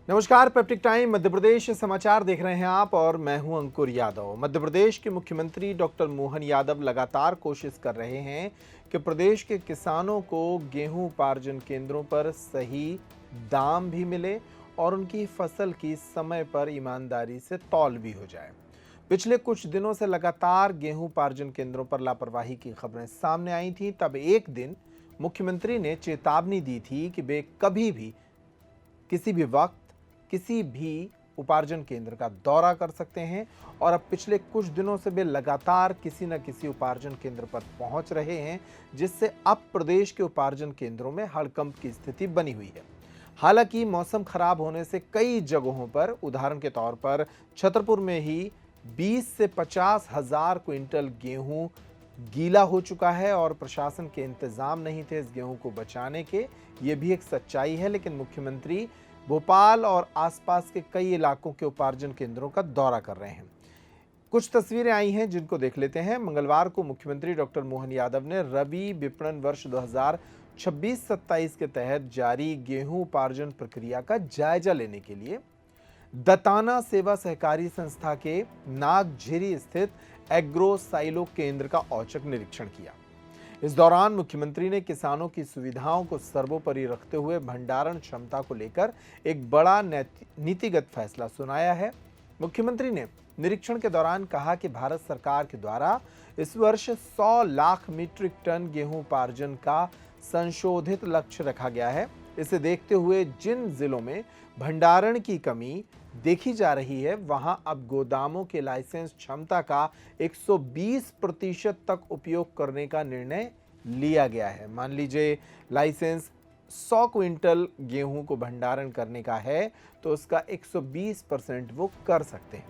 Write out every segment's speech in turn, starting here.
नमस्कार, peptic time Madhya Pradesh समाचार देख रहे हैं आप और मैं हूं अंकुर यादव। मध्य प्रदेश के मुख्यमंत्री डॉक्टर मोहन यादव लगातार कोशिश कर रहे हैं कि प्रदेश के किसानों को गेहूं उपार्जन केंद्रों पर सही दाम भी मिले और उनकी फसल की समय पर ईमानदारी से तौल भी हो जाए। पिछले कुछ दिनों से लगातार गेहूं उपार्जन केंद्रों पर लापरवाही की खबरें सामने आई थी। तब एक दिन मुख्यमंत्री ने चेतावनी दी थी कि वे कभी भी किसी भी वक्त किसी भी उपार्जन केंद्र का दौरा कर सकते हैं और अब पिछले कुछ दिनों से वे लगातार किसी न किसी उपार्जन केंद्र पर पहुंच रहे हैं, जिससे अब प्रदेश के उपार्जन केंद्रों में हड़कंप की स्थिति बनी हुई है। हालांकि मौसम खराब होने से कई जगहों पर, उदाहरण के तौर पर छतरपुर में ही 20 से 50 हजार क्विंटल गेहूं गीला हो चुका है और प्रशासन के इंतजाम नहीं थे इस गेहूं को बचाने के। ये भी एक सच्चाई है, लेकिन मुख्यमंत्री भोपाल और आसपास के कई इलाकों के उपार्जन केंद्रों का दौरा कर रहे हैं। कुछ तस्वीरें आई हैं जिनको देख लेते हैं। मंगलवार को मुख्यमंत्री डॉक्टर मोहन यादव ने रबी विपणन वर्ष 2026-27 के तहत जारी गेहूं उपार्जन प्रक्रिया का जायजा लेने के लिए दताना सेवा सहकारी संस्था के नागझिरी स्थित एग्रो साइलो केंद्र का औचक निरीक्षण किया। इस दौरान मुख्यमंत्री ने किसानों की सुविधाओं को सर्वोपरि रखते हुए भंडारण क्षमता को लेकर एक बड़ा नीतिगत फैसला सुनाया है। मुख्यमंत्री ने निरीक्षण के दौरान कहा कि भारत सरकार के द्वारा इस वर्ष 100 लाख मीट्रिक टन गेहूं उपार्जन का संशोधित लक्ष्य रखा गया है। इसे देखते हुए जिन जिलों में भंडारण की कमी देखी जा रही है, वहां अब गोदामों के लाइसेंस क्षमता का 120% तक उपयोग करने का निर्णय लिया गया है। मान लीजिए लाइसेंस 100 क्विंटल गेहूं को भंडारण करने का है तो उसका 120% वो कर सकते हैं।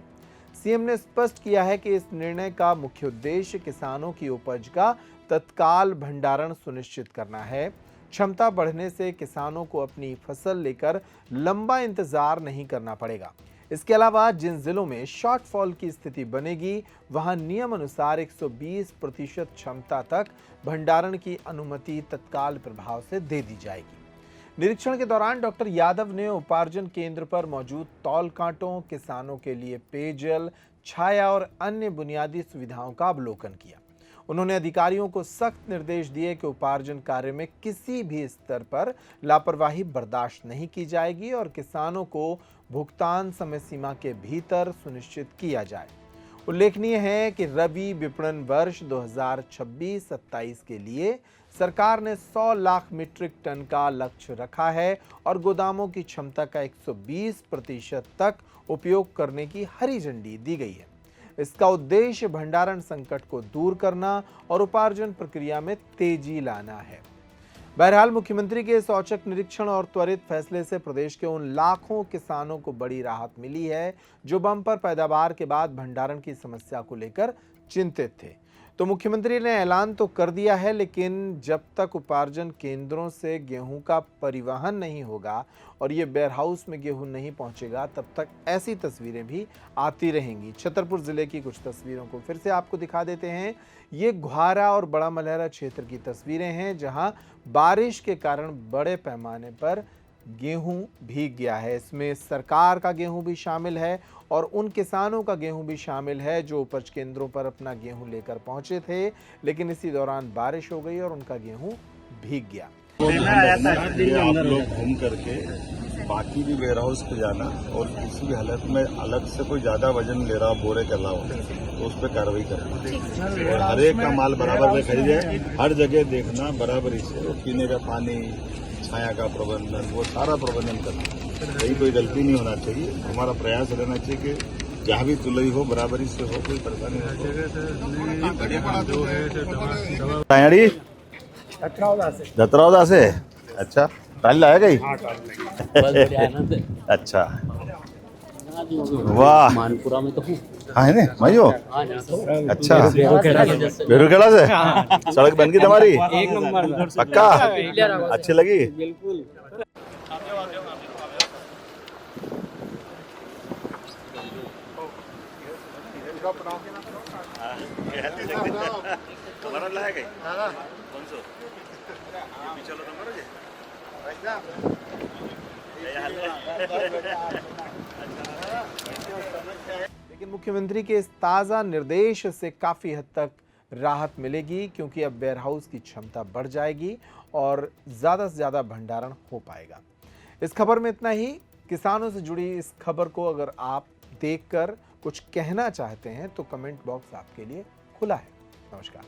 सीएम ने स्पष्ट किया है कि इस निर्णय का मुख्य उद्देश्य किसानों की उपज का तत्काल भंडारण सुनिश्चित करना है। क्षमता बढ़ने से किसानों को अपनी फसल लेकर लंबा इंतजार नहीं करना पड़ेगा। इसके अलावा जिन जिलों में शॉर्टफॉल की स्थिति बनेगी, वहां नियम अनुसार 120% क्षमता तक भंडारण की अनुमति तत्काल प्रभाव से दे दी जाएगी। निरीक्षण के दौरान डॉक्टर यादव ने उपार्जन केंद्र पर मौजूद तौल कांटों, किसानों के लिए पेयजल, छाया और अन्य बुनियादी सुविधाओं का अवलोकन किया। उन्होंने अधिकारियों को सख्त निर्देश दिए कि उपार्जन कार्य में किसी भी स्तर पर लापरवाही बर्दाश्त नहीं की जाएगी और किसानों को भुगतान समय सीमा के भीतर सुनिश्चित किया जाए। उल्लेखनीय है कि रबी विपणन वर्ष 2026-27 के लिए सरकार ने 100 लाख मीट्रिक टन का लक्ष्य रखा है और गोदामों की क्षमता का 120% तक उपयोग करने की हरी झंडी दी गई है। इसका उद्देश्य भंडारण संकट को दूर करना और उपार्जन प्रक्रिया में तेजी लाना है। बहरहाल मुख्यमंत्री के इस औचक निरीक्षण और त्वरित फैसले से प्रदेश के उन लाखों किसानों को बड़ी राहत मिली है जो बम्पर पैदावार के बाद भंडारण की समस्या को लेकर चिंतित थे। तो मुख्यमंत्री ने ऐलान तो कर दिया है, लेकिन जब तक उपार्जन केंद्रों से गेहूं का परिवहन नहीं होगा और ये वेयरहाउस में गेहूं नहीं पहुंचेगा, तब तक ऐसी तस्वीरें भी आती रहेंगी। छतरपुर जिले की कुछ तस्वीरों को फिर से आपको दिखा देते हैं। ये घुआरा और बड़ा मलहरा क्षेत्र की तस्वीरें हैं, जहां बारिश के कारण बड़े पैमाने पर गेहूं भीग गया है। इसमें सरकार का गेहूं भी शामिल है और उन किसानों का गेहूं भी शामिल है जो उपज केंद्रों पर अपना गेहूं लेकर पहुंचे थे, लेकिन इसी दौरान बारिश हो गई और उनका गेहूं भीग गया। आप लोग घूम करके बाकी भी वेयर हाउस पे जाना और किसी भी हालत में अलग से कोई ज्यादा वजन ले रहा बोरे के अलावा तो उस पर कार्रवाई करना और हर एक का माल बराबर में खरीदे। हर जगह देखना बराबरी से, पीने का पानी, छाया का प्रबंधन, वो सारा प्रबंधन करना। कहीं कोई गलती नहीं होना चाहिए। हमारा प्रयास रहना चाहिए कि जहाँ भी तुलई हो बराबरी से हो, कोई परेशानी नहीं हो। दतरावदा से अच्छा टाल लाया गई। अच्छा वाह, मानपुरा में तो हूँ। हाँ है ना मैं हो। अच्छा बेरुखेड़ा से सड़क बन गई तुम्हारी, एक नंबर पक्का अच्छी लगी। बिल्कुल। तुम्हारा लाया गई कौन सो ये पीछे लो तुम्हारा लेकिन मुख्यमंत्री के इस ताज़ा निर्देश से काफ़ी हद तक राहत मिलेगी, क्योंकि अब वेयरहाउस की क्षमता बढ़ जाएगी और ज़्यादा से ज़्यादा भंडारण हो पाएगा। इस खबर में इतना ही। किसानों से जुड़ी इस खबर को अगर आप देखकर कुछ कहना चाहते हैं तो कमेंट बॉक्स आपके लिए खुला है। नमस्कार।